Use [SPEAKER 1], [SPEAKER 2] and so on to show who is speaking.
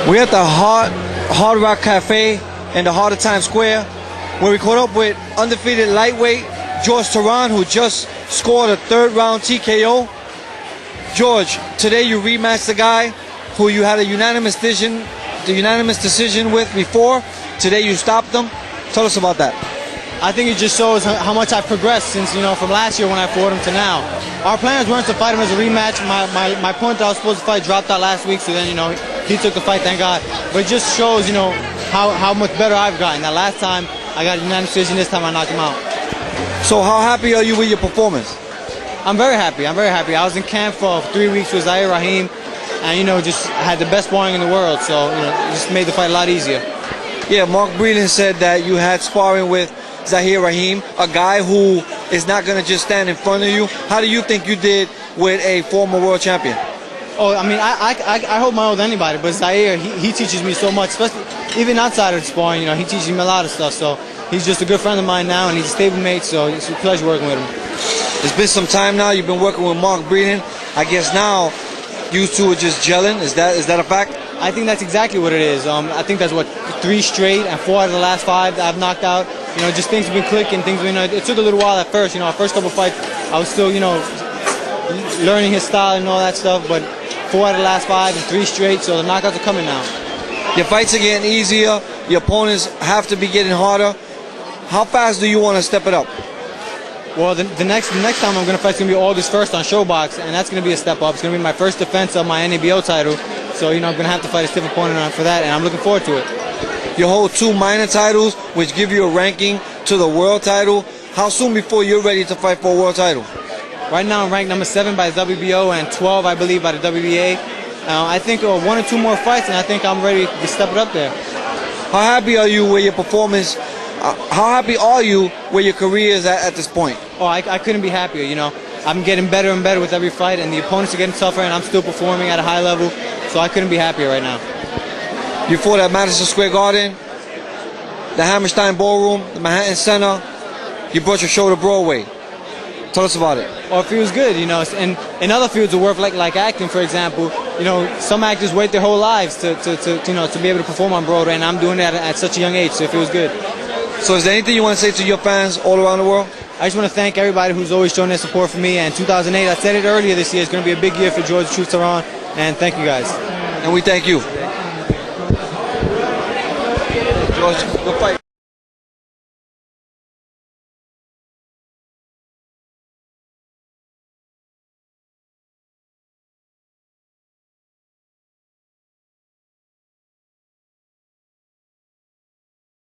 [SPEAKER 1] We're at the Hard Rock Cafe in the heart of Times Square, where we caught up with undefeated lightweight Jorge Teron, who just scored a third-round TKO. George, today you rematched the guy who you had a unanimous decision with before. Today you stopped him. Tell us about that.
[SPEAKER 2] I think it just shows how much I've progressed since, from last year when I fought him to now. Our plans weren't to fight him as a rematch. My opponent that I was supposed to fight dropped out last week, so then, he took the fight, thank God. But it just shows, how much better I've gotten. That last time I got a unanimous decision, this time I knocked him out.
[SPEAKER 1] So how happy are you with your performance?
[SPEAKER 2] I'm very happy. I was in camp for 3 weeks with Aguirre and, just had the best sparring in the world, so, it just made the fight a lot easier.
[SPEAKER 1] Yeah, Mark Breeden said that you had sparring with Zahir Rahim, a guy who is not going to just stand in front of you. How do you think you did with a former world champion?
[SPEAKER 2] Oh, I mean, I hold my own with anybody, but Zahir, he teaches me so much, especially even outside of sparring, he teaches me a lot of stuff, so he's just a good friend of mine now, and he's a stable mate, so it's a pleasure working with him.
[SPEAKER 1] It's been some time now, you've been working with Mark Breeden. I guess now you two are just gelling, is that a fact?
[SPEAKER 2] I think that's exactly what it is. I think that's 3 straight and 4 out of the last 5 that I've knocked out. Just things have been clicking, it took a little while at first, our first couple fights, I was still, learning his style and all that stuff, but 4 out of the last 5 and 3 straight, so the knockouts are coming now.
[SPEAKER 1] Your fights are getting easier, your opponents have to be getting harder. How fast do you want to step it up?
[SPEAKER 2] Well, the next time I'm going to fight is going to be August 1st on Showbox, and that's going to be a step up. It's going to be my first defense of my NABO title, so, I'm going to have to fight a stiff opponent for that, and I'm looking forward to it.
[SPEAKER 1] You hold 2 minor titles, which give you a ranking to the world title. How soon before you're ready to fight for a world title?
[SPEAKER 2] Right now I'm ranked number 7 by the WBO and 12, I believe, by the WBA. I think 1 or 2 more fights, and I think I'm ready to step it up there.
[SPEAKER 1] How happy are you with your performance? How happy are you where your career is at this point?
[SPEAKER 2] Oh, I couldn't be happier, I'm getting better and better with every fight, and the opponents are getting tougher, and I'm still performing at a high level, so I couldn't be happier right now.
[SPEAKER 1] You fought at Madison Square Garden, the Hammerstein Ballroom, the Manhattan Center. You brought your show to Broadway. Tell us about it.
[SPEAKER 2] Oh, it feels good, and in other fields of work, like acting, for example, some actors wait their whole lives to be able to perform on Broadway, and I'm doing that at such a young age, so it feels good.
[SPEAKER 1] So is there anything you want to say to your fans all around the world?
[SPEAKER 2] I just want to thank everybody who's always shown their support for me, and 2008, I said it earlier this year, it's going to be a big year for Jorge Teron, and thank you guys.
[SPEAKER 1] And we thank you. George, good fight.